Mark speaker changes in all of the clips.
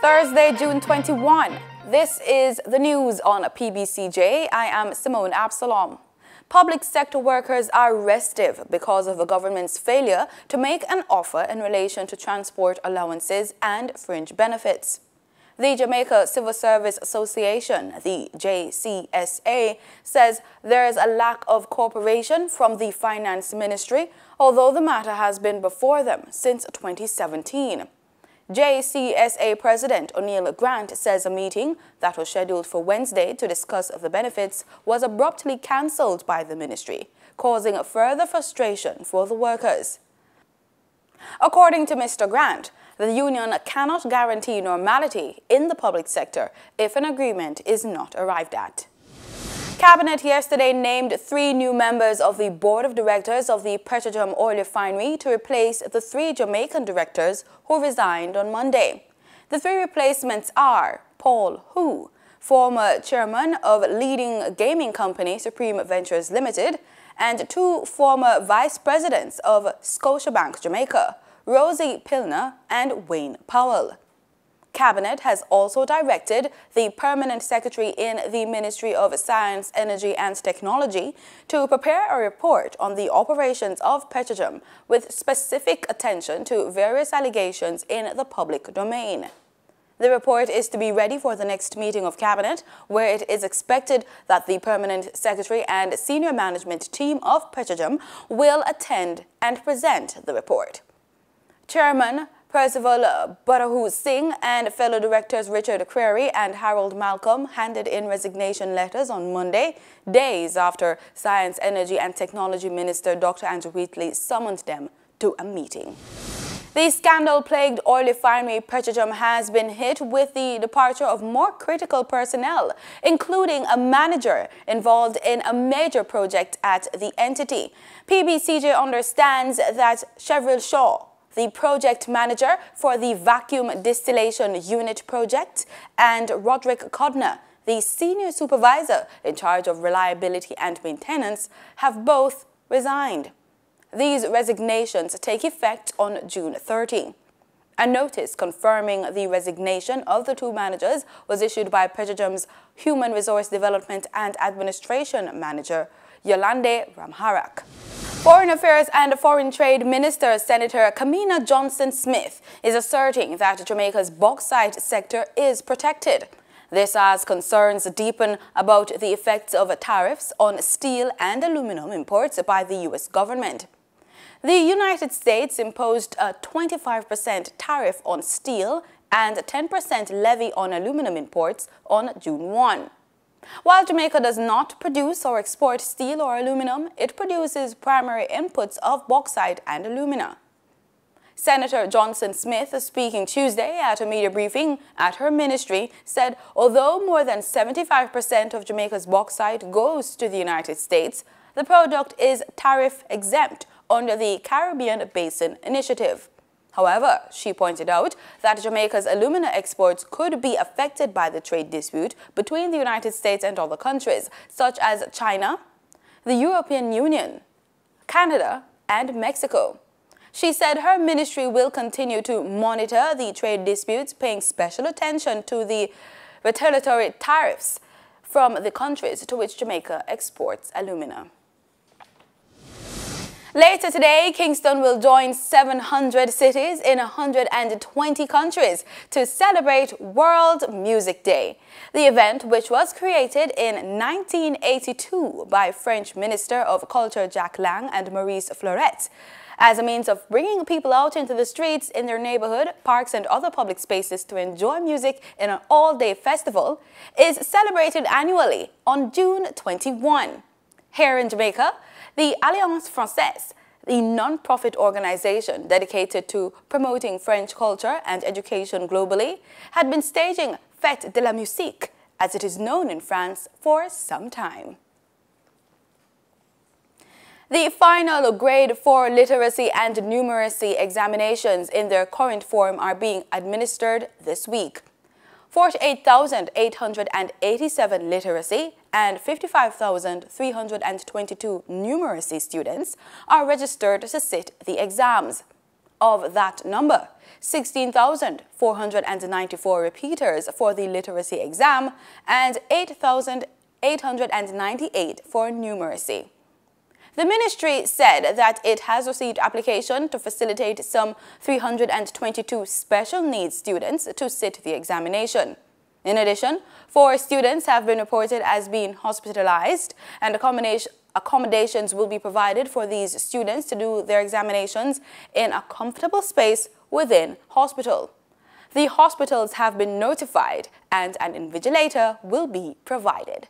Speaker 1: Thursday, June 21. This is the news on PBCJ. I am Simone Absalom. Public sector workers are restive because of the government's failure to make an offer in relation to transport allowances and fringe benefits. The Jamaica Civil Service Association, the JCSA, says there is a lack of cooperation from the Finance Ministry, although the matter has been before them since 2017. JCSA President O'Neill Grant says a meeting that was scheduled for Wednesday to discuss the benefits was abruptly cancelled by the ministry, causing further frustration for the workers. According to Mr. Grant, the union cannot guarantee normality in the public sector if an agreement is not arrived at. Cabinet yesterday named 3 new members of the Board of Directors of the Petroleum Oil Refinery to replace the 3 Jamaican directors who resigned on Monday. The 3 replacements are Paul Hu, former chairman of leading gaming company Supreme Ventures Limited, and 2 former vice presidents of Scotiabank Jamaica, Rosie Pilner and Wayne Powell. Cabinet has also directed the Permanent Secretary in the Ministry of Science, Energy and Technology to prepare a report on the operations of Petroleum with specific attention to various allegations in the public domain. The report is to be ready for the next meeting of Cabinet, where it is expected that the Permanent Secretary and senior management team of Petroleum will attend and present the report. Chairman Percival Butterhu Singh and fellow directors Richard Creary and Harold Malcolm handed in resignation letters on Monday, days after Science, Energy and Technology Minister Dr. Andrew Wheatley summoned them to a meeting. The scandal-plagued oil refinery Petroleum has been hit with the departure of more critical personnel, including a manager involved in a major project at the entity. PBCJ understands that Cheryl Shaw, the project manager for the vacuum distillation unit project, and Roderick Codner, the senior supervisor in charge of reliability and maintenance, have both resigned. These resignations take effect on June 30. A notice confirming the resignation of the 2 managers was issued by Petroleum's Human Resource Development and Administration Manager, Yolande Ramharak. Foreign Affairs and Foreign Trade Minister Senator Kamina Johnson-Smith is asserting that Jamaica's bauxite sector is protected. This as concerns deepen about the effects of tariffs on steel and aluminum imports by the U.S. government. The United States imposed a 25% tariff on steel and a 10% levy on aluminum imports on June 1. While Jamaica does not produce or export steel or aluminum, it produces primary inputs of bauxite and alumina. Senator Johnson-Smith, speaking Tuesday at a media briefing at her ministry, said although more than 75% of Jamaica's bauxite goes to the United States, the product is tariff-exempt under the Caribbean Basin Initiative. However, she pointed out that Jamaica's alumina exports could be affected by the trade dispute between the United States and other countries, such as China, the European Union, Canada, and Mexico. She said her ministry will continue to monitor the trade disputes, paying special attention to the retaliatory tariffs from the countries to which Jamaica exports alumina. Later today, Kingston will join 700 cities in 120 countries to celebrate World Music Day. The event, which was created in 1982 by French Minister of Culture Jacques Lang and Maurice Fleuret, as a means of bringing people out into the streets in their neighborhood, parks and other public spaces to enjoy music in an all-day festival, is celebrated annually on June 21. Here in Jamaica, the Alliance Française, the non-profit organization dedicated to promoting French culture and education globally, had been staging Fête de la Musique, as it is known in France, for some time. The final Grade 4 literacy and numeracy examinations in their current form are being administered this week. 48,887 literacy and 55,322 numeracy students are registered to sit the exams. of that number, 16,494 repeaters for the literacy exam and 8,898 for numeracy. The ministry said that it has received application to facilitate some 322 special needs students to sit the examination. In addition, 4 students have been reported as being hospitalized, and accommodations will be provided for these students to do their examinations in a comfortable space within hospital. The hospitals have been notified and an invigilator will be provided.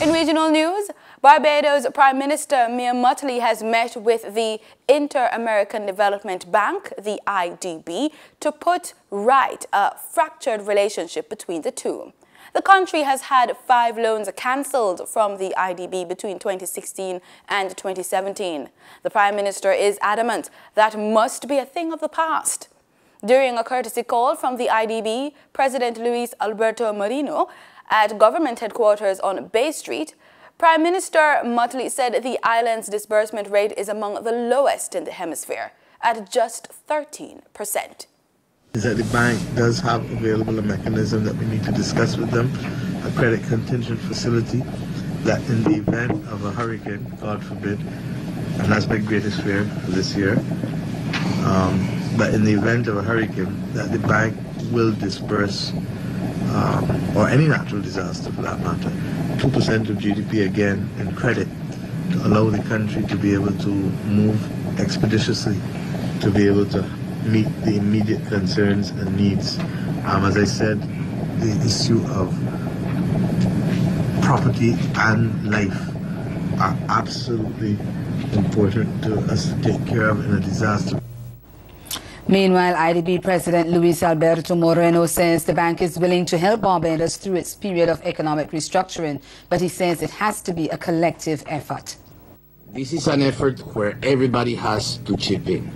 Speaker 1: In regional news, Barbados Prime Minister Mia Mottley has met with the Inter-American Development Bank, the IDB, to put right a fractured relationship between the two. The country has had 5 loans cancelled from the IDB between 2016 and 2017. The Prime Minister is adamant that must be a thing of the past. During a courtesy call from the IDB, President Luis Alberto Moreno at government headquarters on Bay Street, Prime Minister Mottley said the island's disbursement rate is among the lowest in the hemisphere, at just 13%.
Speaker 2: Is that the bank does have available a mechanism that we need to discuss with them, a credit contingent facility, that in the event of a hurricane, God forbid, and that's my greatest fear for this year, but in the event of a hurricane, that the bank will disperse, or any natural disaster for that matter, 2% of GDP again in credit to allow the country to be able to move expeditiously, to be able to meet the immediate concerns and needs. As I said, the issue of property and life are absolutely important to us to take care of in a disaster.
Speaker 3: Meanwhile, IDB President Luis Alberto Moreno says the bank is willing to help Barbados through its period of economic restructuring, but he says it has to be a collective effort.
Speaker 4: This is an effort where everybody has to chip in.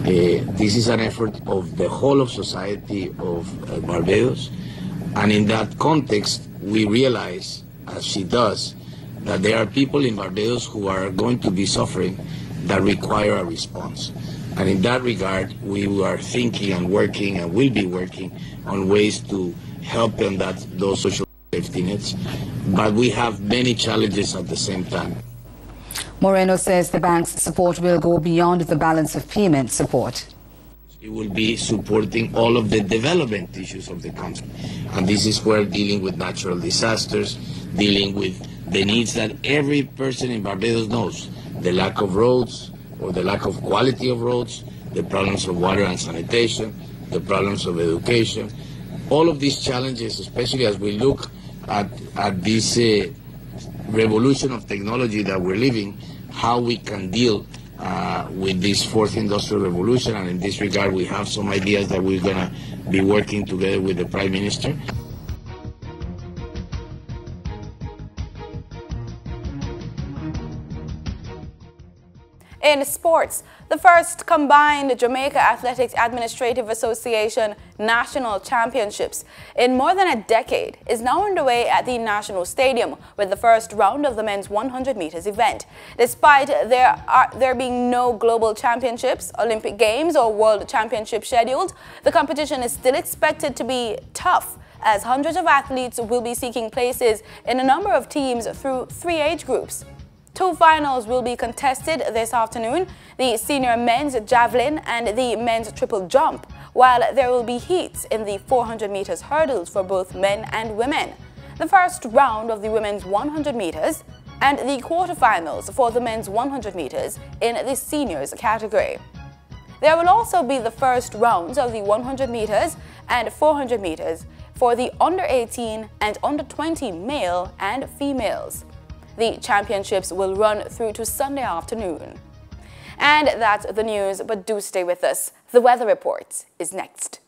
Speaker 4: This is an effort of the whole of society of Barbados, and in that context, we realize, as she does, that there are people in Barbados who are going to be suffering that require a response. And in that regard, we are thinking and working and will be working on ways to help them, those social safety nets. But we have many challenges at the same time.
Speaker 3: Moreno says the bank's support will go beyond the balance of payment support.
Speaker 4: It will be supporting all of the development issues of the country. And this is where dealing with natural disasters, dealing with the needs that every person in Barbados knows, the lack of roads, or the lack of quality of roads, the problems of water and sanitation, the problems of education. All of these challenges, especially as we look at this revolution of technology that we're living, how we can deal with this 4th industrial revolution. And in this regard, we have some ideas that we're going to be working together with the Prime Minister.
Speaker 1: In sports, the first combined Jamaica Athletics Administrative Association National Championships in more than a decade is now underway at the National Stadium with the first round of the men's 100 meters event. Despite there being no global championships, Olympic Games or World Championships scheduled, the competition is still expected to be tough, as hundreds of athletes will be seeking places in a number of teams through 3 age groups. 2 finals will be contested this afternoon, the senior men's javelin and the men's triple jump, while there will be heats in the 400 meters hurdles for both men and women, the first round of the women's 100 meters, and the quarterfinals for the men's 100 meters in the seniors category. There will also be the first rounds of the 100 meters and 400 meters for the under 18 and under 20 male and females. The championships will run through to Sunday afternoon. And that's the news, but do stay with us. The weather report is next.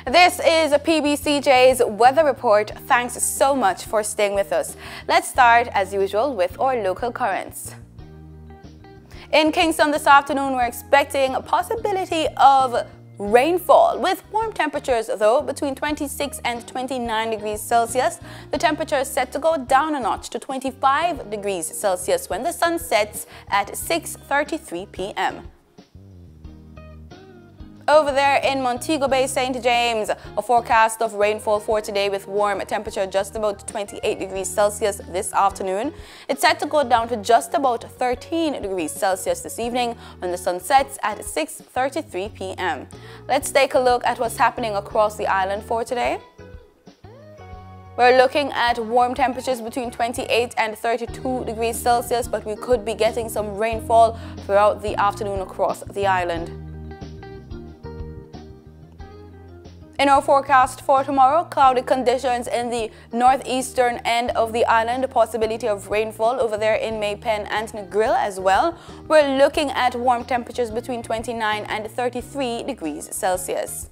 Speaker 1: This is PBCJ's weather report. Thanks so much for staying with us. Let's start, as usual, with our local currents. In Kingston this afternoon, we're expecting a possibility of rainfall. With warm temperatures though between 26 and 29 degrees Celsius, the temperature is set to go down a notch to 25 degrees Celsius when the sun sets at 6:33 p.m. Over there in Montego Bay, St. James, a forecast of rainfall for today with warm temperature just about 28 degrees Celsius this afternoon. It's set to go down to just about 13 degrees Celsius this evening when the sun sets at 6:33 p.m. Let's take a look at what's happening across the island for today. We're looking at warm temperatures between 28 and 32 degrees Celsius, but we could be getting some rainfall throughout the afternoon across the island. In our forecast for tomorrow, cloudy conditions in the northeastern end of the island, a possibility of rainfall over there in Maypen and Negril as well. We're looking at warm temperatures between 29 and 33 degrees Celsius.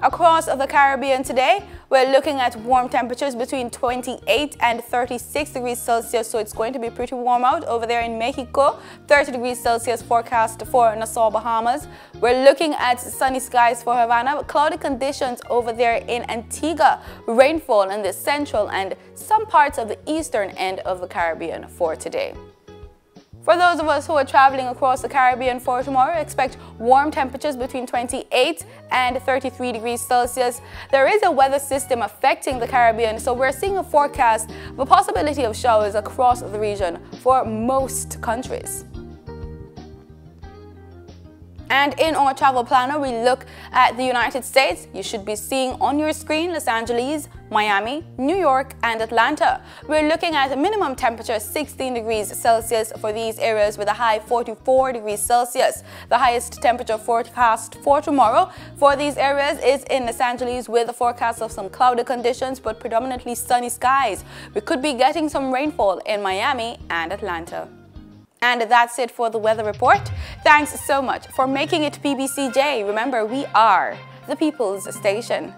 Speaker 1: Across the Caribbean today, we're looking at warm temperatures between 28 and 36 degrees Celsius, so it's going to be pretty warm out over there in Mexico. 30 degrees Celsius forecast for Nassau, Bahamas. We're looking at sunny skies for Havana, cloudy conditions over there in Antigua, rainfall in the central and some parts of the eastern end of the Caribbean for today. For those of us who are traveling across the Caribbean for tomorrow, expect warm temperatures between 28 and 33 degrees Celsius. There is a weather system affecting the Caribbean, so we're seeing a forecast of a possibility of showers across the region for most countries. And in our travel planner, we look at the United States. You should be seeing on your screen Los Angeles, Miami, New York, and Atlanta. We're looking at a minimum temperature 16 degrees Celsius for these areas with a high 44 degrees Celsius. The highest temperature forecast for tomorrow for these areas is in Los Angeles with a forecast of some cloudy conditions but predominantly sunny skies. We could be getting some rainfall in Miami and Atlanta. And that's it for the weather report. Thanks so much for making it PBCJ. Remember, we are the People's Station.